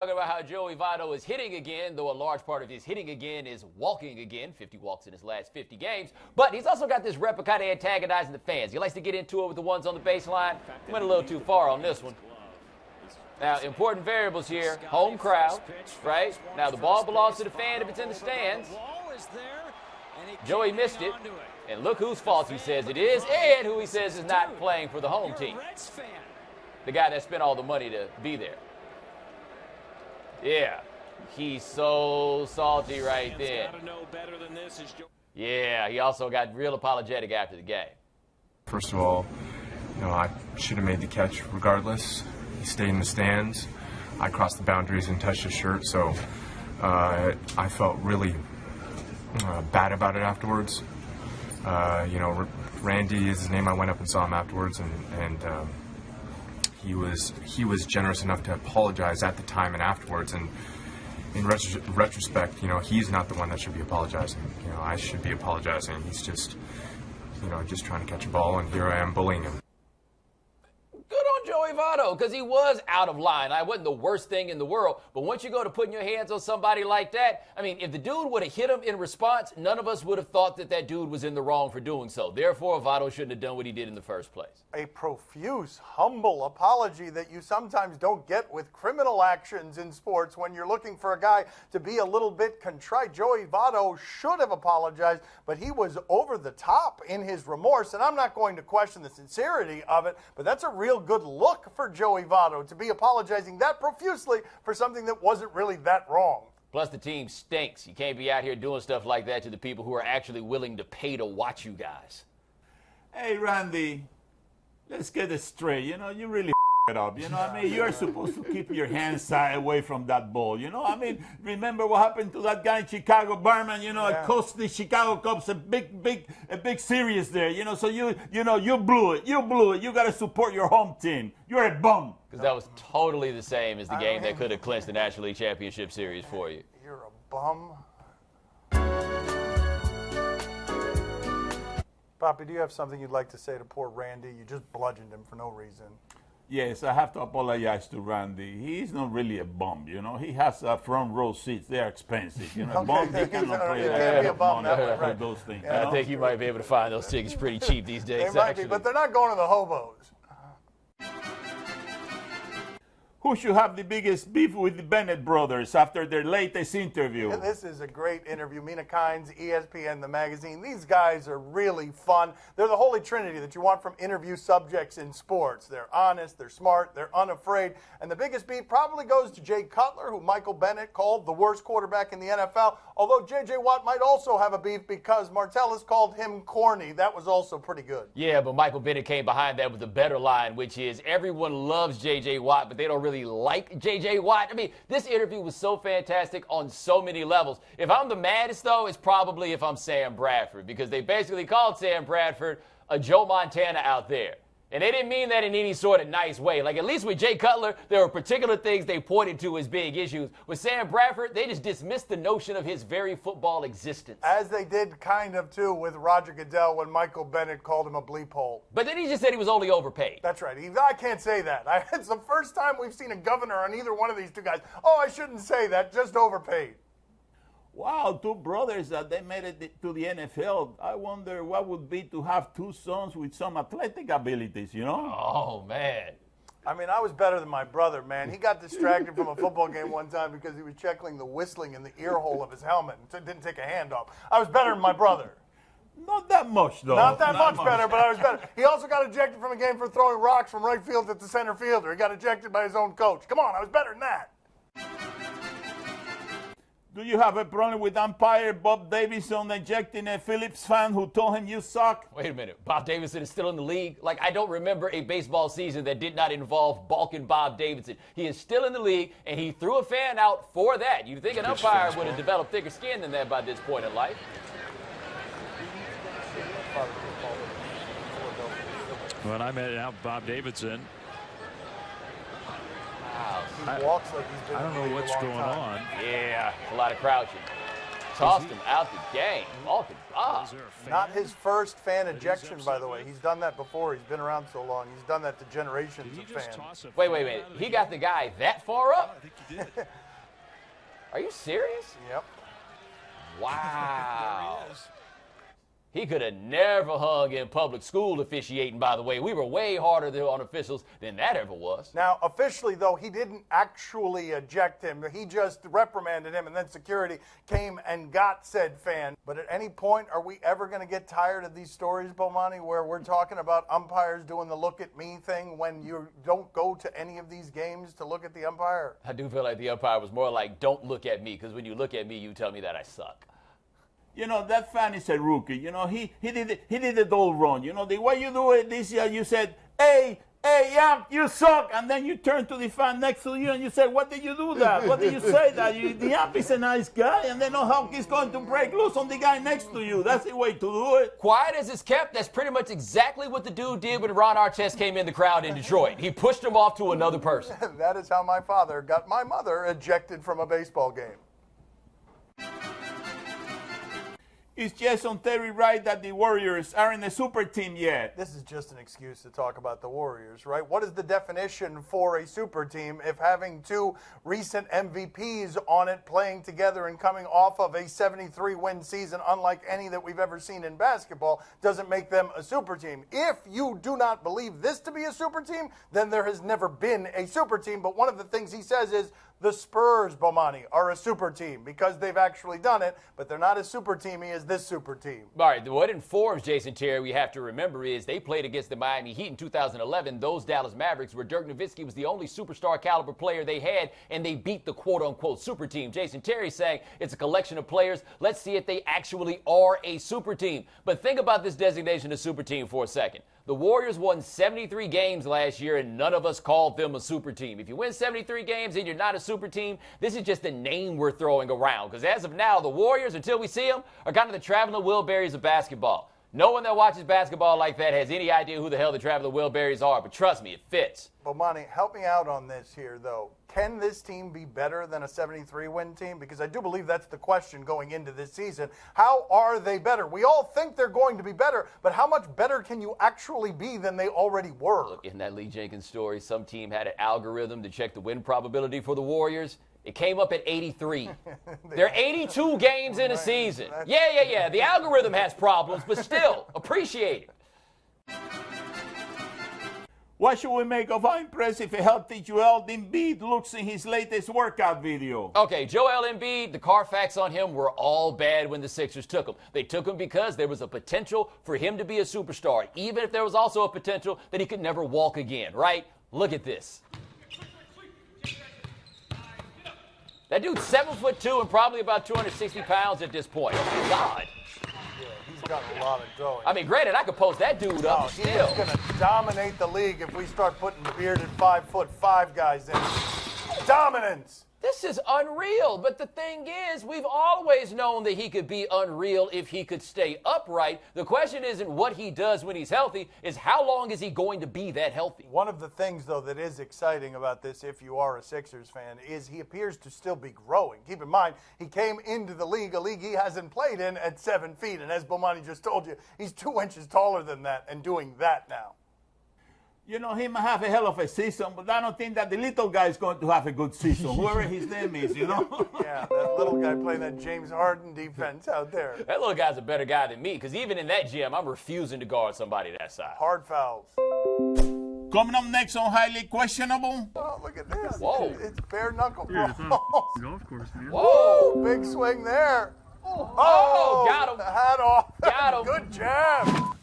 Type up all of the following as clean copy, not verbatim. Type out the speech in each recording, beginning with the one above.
Talking about how Joey Votto is hitting again, though a large part of his hitting again is walking again. 50 walks in his last 50 games. But he's also got this rep of kind of antagonizing the fans. He likes to get into it with the ones on the baseline. Went a little too far on this one. Now, important variables here. Home crowd, right? Now, the ball belongs to the fan if it's in the stands. Joey missed it. And look whose fault he says it is, and who he says is not playing for the home team. The guy that spent all the money to be there. Yeah, he's so salty right there. Yeah, he also got real apologetic after the game. First of all, I should have made the catch regardless. He stayed in the stands. I crossed the boundaries and touched his shirt, so I felt really bad about it afterwards. Randy is his name. I went up and saw him afterwards, and he was generous enough to apologize at the time and afterwards. And in retrospect, he's not the one that should be apologizing. I should be apologizing. He's just trying to catch a ball, and here I am bullying him. Good on Joey Votto, because he was out of line. I wasn't the worst thing in the world, but once you go to putting your hands on somebody like that, I mean, if the dude would have hit him in response, none of us would have thought that that dude was in the wrong for doing so. Therefore, Votto shouldn't have done what he did in the first place. A profuse, humble apology that you sometimes don't get with criminal actions in sports when you're looking for a guy to be a little bit contrite. Joey Votto should have apologized, but he was over the top in his remorse, and I'm not going to question the sincerity of it, but that's a real good look for Joey Votto to be apologizing that profusely for something that wasn't really that wrong. Plus, the team stinks. You can't be out here doing stuff like that to the people who are actually willing to pay to watch you guys. Hey, Randy, let's get it straight. You really it up. You're supposed to keep your hands away from that ball. Remember what happened to that guy in Chicago, Barman? It cost the Chicago Cubs a big series there. So you blew it. You got to support your home team. You're a bum. Because that was totally the same as the game that could have clinched the National League Championship Series for you. You're a bum. Poppy, do you have something you'd like to say to poor Randy? You just bludgeoned him for no reason. Yes, I have to apologize to Randy. He's not really a bum, He has front row seats. They're expensive, Okay. Bums, they cannot play can't be a bum that way, right. those things. Yeah. I think you might be able to find those tickets pretty cheap these days, They might actually. be, but they're not going to the hobos. Who should have the biggest beef with the Bennett brothers after their latest interview? This is a great interview. Mina Kimes, ESPN, the magazine. These guys are really fun. They're the holy trinity that you want from interview subjects in sports. They're honest, they're smart, they're unafraid. And the biggest beef probably goes to Jay Cutler, who Michael Bennett called the worst quarterback in the NFL. Although J.J. Watt might also have a beef because Martellus called him corny. That was also pretty good. Yeah, but Michael Bennett came behind that with a better line, which is everyone loves J.J. Watt, but they don't really like J.J. Watt. I mean, this interview was so fantastic on so many levels. If I'm the maddest, though, it's probably if I'm Sam Bradford, because they basically called Sam Bradford a Joe Montana out there. And they didn't mean that in any sort of nice way. Like, at least with Jay Cutler, there were particular things they pointed to as big issues. With Sam Bradford, they just dismissed the notion of his very football existence. As they did kind of, too, with Roger Goodell when Michael Bennett called him a bleep hole. But then he just said he was only overpaid. That's right. I can't say that. It's the first time we've seen a governor on either one of these two guys. Oh, I shouldn't say that. Just overpaid. Wow, two brothers that they made it to the NFL. I wonder what would be to have two sons with some athletic abilities, Oh, man. I mean, I was better than my brother, man. He got distracted from a football game one time because he was checking the whistling in the ear hole of his helmet and didn't take a hand off. I was better than my brother. Not that much, though. Not that much better, but I was better. He also got ejected from a game for throwing rocks from right field at the center fielder. He got ejected by his own coach. Come on, I was better than that. Do you have a problem with umpire Bob Davidson ejecting a Phillips fan who told him you suck? Wait a minute. Bob Davidson is still in the league? Like, I don't remember a baseball season that did not involve balking Bob Davidson. He is still in the league, and he threw a fan out for that. You'd think an umpire would have developed thicker skin than that by this point in life. When I met out Bob Davidson, He walks like he's been I don't know what's going on. Yeah, a lot of crouching. tossed him out the game. Walking Bob. Not his first fan ejection, by the way. He's done that before. He's been around so long. He's done that to generations of fans. Wait. He got the guy that far up? Are you serious? Yep. Wow. He could have never hung in public school officiating, by the way. We were way harder on officials than that ever was. Now, officially, though, he didn't actually eject him. He just reprimanded him, and then security came and got said fan. But at any point, are we ever going to get tired of these stories, Bomani, where we're talking about umpires doing the look at me thing when you don't go to any of these games to look at the umpire? I do feel like the umpire was more like, don't look at me, because when you look at me, you tell me that I suck. You know, that fan is a rookie. You know, he did it all wrong. You know, the way you do it this year, you said, hey, you suck. And then you turn to the fan next to you and you say, what did you do that? What did you say that? The amp is a nice guy, and then no help is going to break loose on the guy next to you. That's the way to do it. Quiet as it's kept, that's pretty much exactly what the dude did when Ron Artest came in the crowd in Detroit. He pushed him off to another person. That is how my father got my mother ejected from a baseball game. Is Jason Terry right that the Warriors aren't a super team yet? This is just an excuse to talk about the Warriors, right? What is the definition for a super team if having two recent MVPs on it playing together and coming off of a 73-win season unlike any that we've ever seen in basketball doesn't make them a super team? If you do not believe this to be a super team, then there has never been a super team. But one of the things he says is the Spurs, Bomani, are a super team because they've actually done it, but they're not as super teamy as this super team. All right, what informs Jason Terry, we have to remember, is they played against the Miami Heat in 2011. Those Dallas Mavericks, where Dirk Nowitzki was the only superstar caliber player they had, and they beat the quote-unquote super team. Jason Terry saying it's a collection of players. Let's see if they actually are a super team. But think about this designation of super team for a second. The Warriors won 73 games last year, and none of us called them a super team. If you win 73 games and you're not a super team, this is just a name we're throwing around. Because as of now, the Warriors, until we see them, are kind of the traveling Wilburys of basketball. No one that watches basketball like that has any idea who the hell the traveling Wilburys are, but trust me, it fits. Bomani, help me out on this here, though. Can this team be better than a 73-win team? Because I do believe that's the question going into this season. How are they better? We all think they're going to be better, but how much better can you actually be than they already were? Look, in that Lee Jenkins story, some team had an algorithm to check the win probability for the Warriors. It came up at 83. They're 82 games in a season. Yeah. The algorithm has problems, but still, appreciate it. What should we make of how impressive a healthy Joel Embiid looks in his latest workout video? Okay, Joel Embiid, the Carfax on him were all bad when the Sixers took him. They took him because there was a potential for him to be a superstar, even if there was also a potential that he could never walk again, right? Look at this. That dude's 7'2" and probably about 260 pounds at this point. Oh, my God. Yeah, he's got a lot of going. I mean, granted, I could post that dude up He's still. going to dominate the league if we start putting bearded 5'5" guys in. Dominance. This is unreal, but the thing is, we've always known that he could be unreal if he could stay upright. The question isn't what he does when he's healthy, is how long is he going to be that healthy? One of the things, though, that is exciting about this, if you are a Sixers fan, is he appears to still be growing. Keep in mind, he came into the league, a league he hasn't played in, at 7 feet. And as Bomani just told you, he's 2 inches taller than that and doing that now. You know, he might have a hell of a season, but I don't think that the little guy is going to have a good season, whoever his name is, you know? Yeah, that little guy playing that James Harden defense out there. That little guy's a better guy than me, because even in that gym, I'm refusing to guard somebody that size. Hard fouls. Coming up next on Highly Questionable. Oh, look at this. Whoa. It's bare knuckle balls. Golf course, man. Whoa! Big swing there. Oh, got him. The hat off. Got him. Good jab.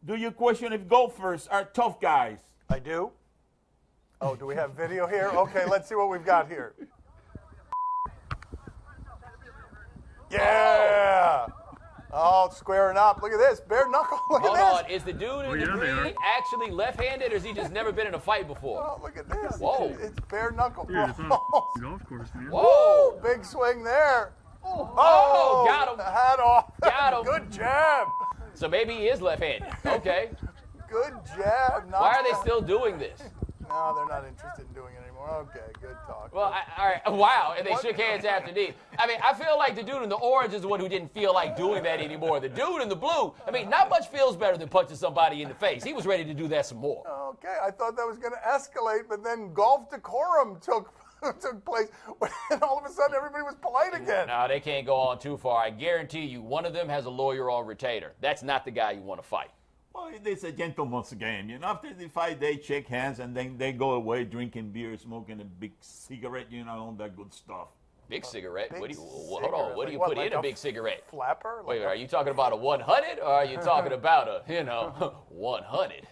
Do you question if golfers are tough guys? I do. Oh, do we have video here? Okay, let's see what we've got here. Yeah. Oh, squaring up. Look at this. Bare knuckle. Look at Hold this. on. Is the dude in the yeah, they are. green actually left-handed, or has he just never been in a fight before? Oh, look at this. Whoa. It's bare knuckle Dude, it's on balls. a golf course, man. Whoa! Big swing there. Oh, got him. The hat off. Got him. Good jab. So maybe he is left-handed. Okay. Good jab. Why are they still doing this? No, they're not interested in doing it anymore. Okay, good talk. Well, all right. Wow. And they shook hands after Dean. I mean, I feel like the dude in the orange is the one who didn't feel like doing that anymore. The dude in the blue, I mean, not much feels better than punching somebody in the face. He was ready to do that some more. Okay, I thought that was going to escalate, but then golf decorum took place, and all of a sudden everybody was polite again. No, they can't go on too far. I guarantee you, one of them has a lawyer on retainer. That's not the guy you want to fight. Well, it's a gentleman's game. You know, after the fight, they shake hands and then they go away drinking beer, smoking a big cigarette, you know, all that good stuff. Big cigarette? Big Hold cigarette. on. What do you Like put what, in a like big cigarette? Flapper? Wait, are you talking about a 100 or are you talking about a, 100?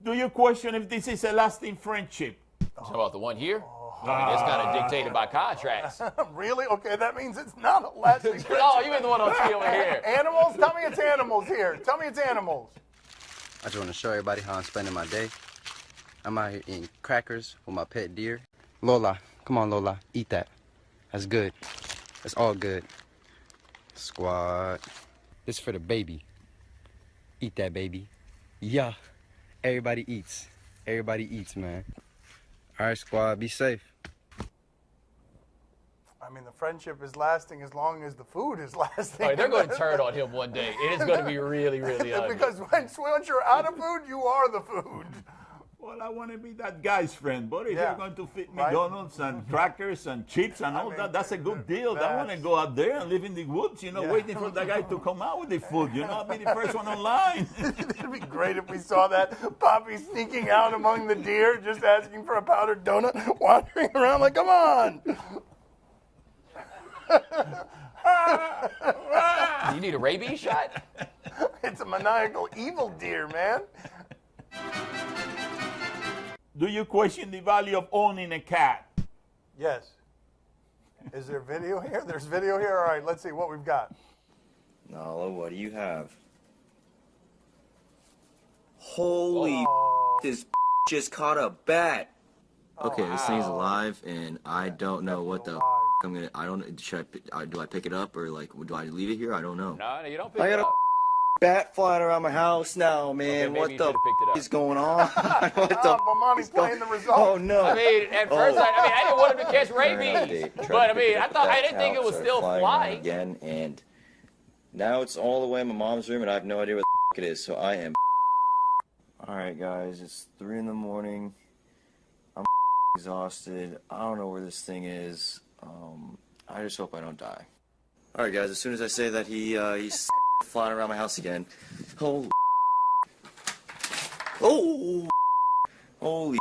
Do you question if this is a lasting friendship? How about the one here? I mean, it's kind of dictated by contracts. Really? Okay, that means it's not a lasting friendship. Oh, you ain't the one on TV over here. Animals? Tell me it's animals here. Tell me it's animals. I just want to show everybody how I'm spending my day. I'm out here eating crackers with my pet deer. Lola, come on, Lola, eat that. That's good. That's all good. Squad. This is for the baby. Eat that, baby. Yeah. Everybody eats. Everybody eats, man. All right, squad, be safe. I mean, the friendship is lasting as long as the food is lasting. All right, they're going to turn on him one day. It is going to be really, really ugly. Because once you're out of food, you are the food. Well, I want to be that guy's friend, but if Yeah. you're going to feed me Right. donuts and crackers and chips and all mean, that, that's a good deal. I want to go out there and live in the woods, Yeah. waiting for that guy to come out with the food. I'll be the first one online. It'd be great if we saw that Poppy sneaking out among the deer, just asking for a powdered donut, wandering around like, come on. You need a rabies shot? It's a maniacal evil deer, man. Do you question the value of owning a cat? Yes. Is there video here? There's video here? All right, let's see what we've got. Nala, what do you have? Holy this just caught a bat. Okay, this thing's alive, and I don't know what the I'm gonna. I don't. Do I pick it up or like do I leave it here? I don't know. No, you don't pick I it got a up. bat flying around my house now, man. maybe What you the should've picked it up. is going on? What the Bomani's is going- playing the result. Oh no! I mean, at first, I didn't want him to catch Alright, rabies. Dave, tried But, to I mean, pick it I up, thought, but I that didn't think it towel was started still around flying. again, and now it's all the way in my mom's room, and I have no idea what the it is. So I am. All right, guys, it's 3 in the morning. I'm exhausted. I don't know where this thing is. I just hope I don't die. All right, guys. As soon as I say that he's flying around my house again. Holy. Oh. Holy.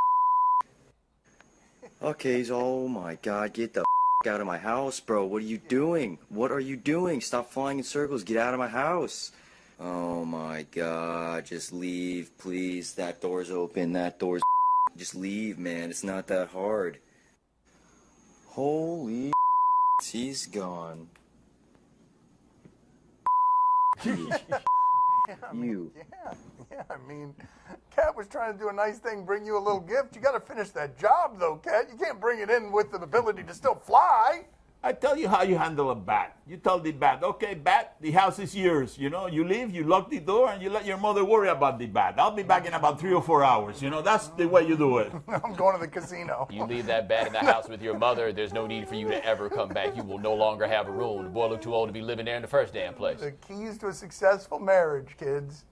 Okay, he's. Oh my God! Get the out of my house, bro. What are you doing? What are you doing? Stop flying in circles. Get out of my house. Oh my God. Just leave, please. That door's open. That door's. Just leave, man. It's not that hard. Holy. He's gone. You. Yeah, I mean, Cat was trying to do a nice thing, bring you a little gift. You got to finish that job, though, Cat. You can't bring it in with the ability to still fly. I tell you how you handle a bat. You tell the bat, okay, bat, the house is yours. You leave, you lock the door, and you let your mother worry about the bat. I'll be back in about 3 or 4 hours. That's the way you do it. I'm going to the casino. You leave that bat in the house with your mother, there's no need for you to ever come back. You will no longer have a room. The boy looked too old to be living there in the first damn place. The keys to a successful marriage, kids.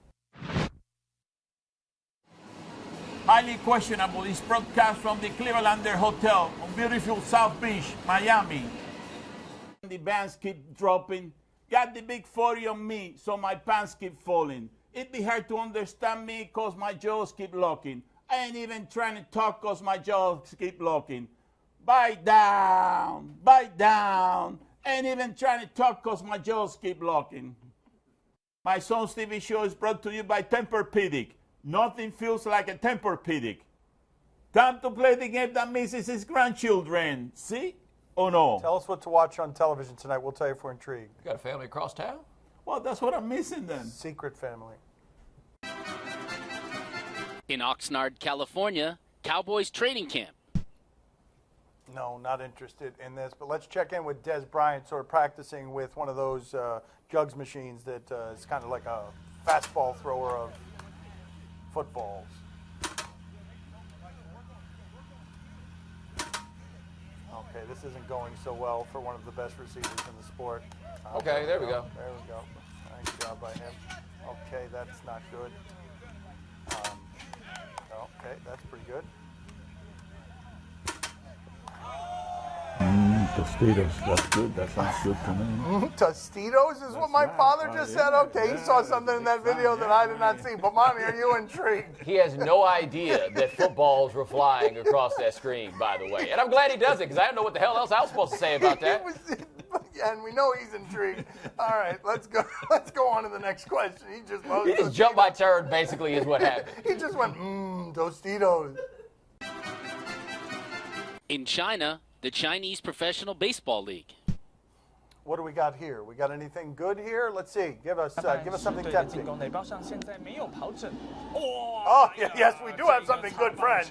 Highly questionable is broadcast from the Clevelander Hotel on beautiful South Beach, Miami. The bands keep dropping. Got the big 40 on me, so my pants keep falling. It'd be hard to understand me cause my jaws keep locking. I ain't even trying to talk cause my jaws keep locking. Bite down, bite down. Ain't even trying to talk cause my jaws keep locking. My son's TV show is brought to you by Tempur-Pedic. Nothing feels like a Tempur-Pedic. Time to play the game that misses his grandchildren. See? Oh no. Tell us what to watch on television tonight. We'll tell you if we're intrigued. You got a family across town? Well, that's what I'm missing then. Secret family. In Oxnard, California, Cowboys training camp. No, not interested in this. But let's check in with Des Bryant, sort of practicing with one of those jugs machines that is kind of like a fastball thrower of footballs. Okay, this isn't going so well for one of the best receivers in the sport. Okay, there we go. There we go. Nice job by him. Okay, that's not good. Okay, that's pretty good. Tostitos, that's good. That sounds good to me. Tostitos is what my father just said? Okay, he saw something in that video that I did not see. Bomani, are you intrigued? He has no idea that footballs were flying across that screen, by the way. And I'm glad he does it, because I don't know what the hell else I was supposed to say about that. And we know he's intrigued. All right, let's go. Let's go on to the next question. He just jumped my turn, basically, is what happened. He just went, Tostitos. In China, the Chinese Professional Baseball League. What do we got here? We got anything good here? Let's see. Give us something tempting. Oh, yes, we do have something good, friends.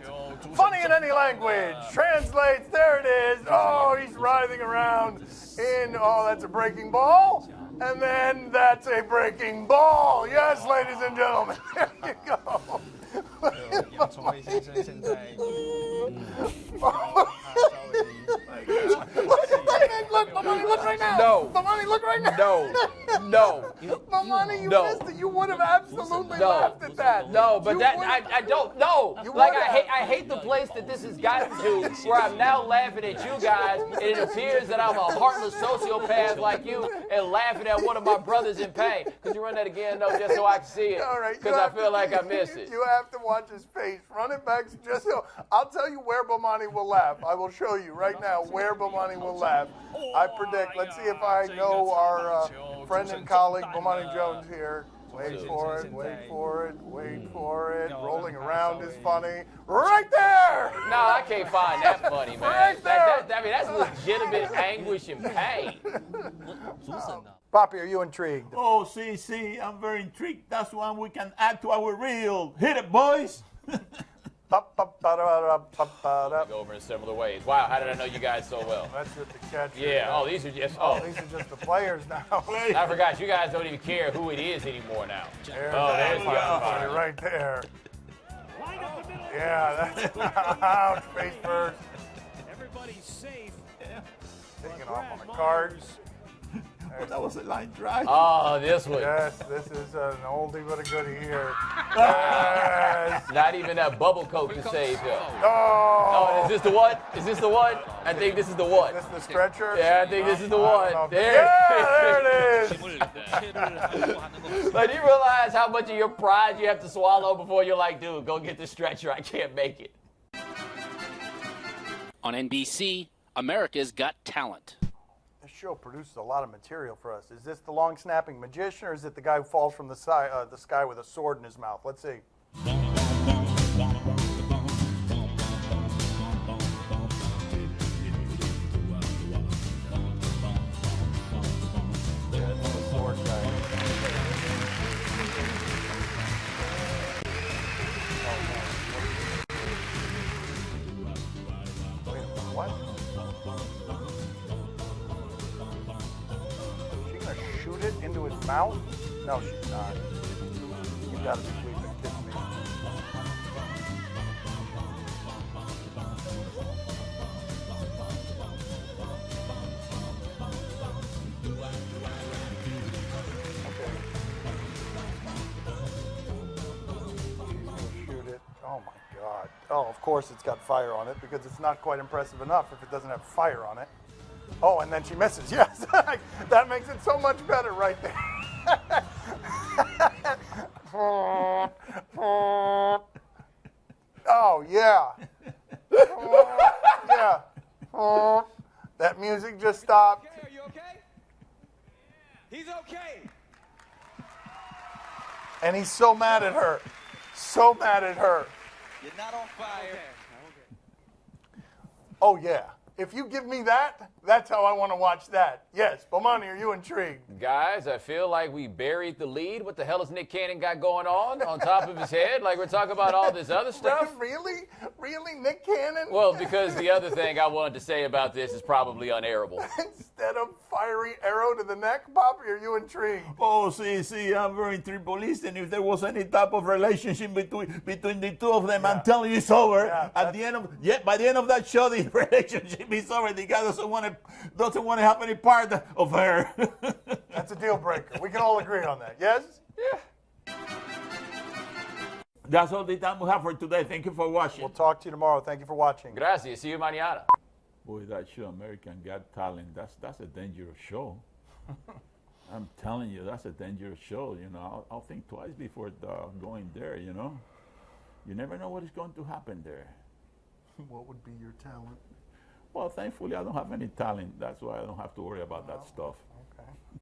Funny in any language. Translates. There it is. Oh, he's writhing around in. Oh, that's a breaking ball. And then that's a breaking ball. Yes, ladies and gentlemen. There you go. Look, Bomani, look right now. No. Bomani, look right now. No. Bomani, you missed it. You would have absolutely laughed at that. No, but I don't know. Like I hate the place that this has gotten to, where I'm now laughing at you guys, and it appears that I'm a heartless sociopath like you, and laughing at one of my brothers in pain. Could you run that again, though, just so I can see it? All right. Because I feel like I missed it. You have to watch his face. Run it back just so. I'll tell you where Bomani will laugh. I will show you right now where Bomani will laugh. I predict. Let's see if I know our friend and colleague Bomani Jones here. Wait for it, wait for it, wait for it. Rolling around is funny. Right there! No, I can't find that funny, man. Right there! That's legitimate anguish and pain. Poppy, are you intrigued? Oh, see, I'm very intrigued. That's one we can add to our reel. Hit it, boys! Go over in similar ways. Wow, how did I know you guys so well? That's just the catch. Yeah. Oh, these are just. These are just the players now. I forgot. You guys don't even care who it is anymore now. There's fire right there. Yeah, that's ouch. Face first. Everybody's safe. Taking off on the cards. That was a line drive. Oh, this one. Yes, this is an oldie but a goodie here. Yes. Not even that bubble coat to save him. Oh, is this the one? Is this the one? I think this is the one. Is this the stretcher? Yeah, I think this is the one. There it is. Like, do you realize how much of your pride you have to swallow before you're like, dude, go get the stretcher. I can't make it. On NBC, America's Got Talent. This show produces a lot of material for us. Is this the long snapping magician, or is it the guy who falls from the sky with a sword in his mouth? Let's see. What? Is she gonna shoot it into his mouth? No, she's not. You gotta be pleasing, kiss me. Okay. She's gonna shoot it. Oh my God. Oh, of course it's got fire on it, because it's not quite impressive enough if it doesn't have fire on it. Oh, and then she misses. Yes, that makes it so much better right there. Oh, yeah. Yeah. That music just stopped. Okay, are you okay? He's okay. And he's so mad at her. So mad at her. You're not on fire. Oh, yeah. If you give me that, that's how I want to watch that. Yes, Bomani, are you intrigued? Guys, I feel like we buried the lead. What the hell has Nick Cannon got going on top of his head? Like we're talking about all this other stuff? Really? Really, Nick Cannon? Well, because the other thing I wanted to say about this is probably unairable. Instead of fiery arrow to the neck, Poppy, are you intrigued? Oh, see, I'm very intrigued, police, and if there was any type of relationship between the two of them, I'm telling you it's over. Yeah, By the end of that show, the relationship He's over. The guy doesn't want to have any part of her. That's a deal breaker. We can all agree on that. Yes? That's all the time we have for today. Thank you for watching. We'll talk to you tomorrow. Thank you for watching. Gracias. See you mañana. Boy, that show, American Got Talent, that's a dangerous show. I'm telling you, that's a dangerous show. You know, I'll think twice before going there, you know. You never know what is going to happen there. What would be your talent? Well, thankfully, I don't have any talent. That's why I don't have to worry about that stuff.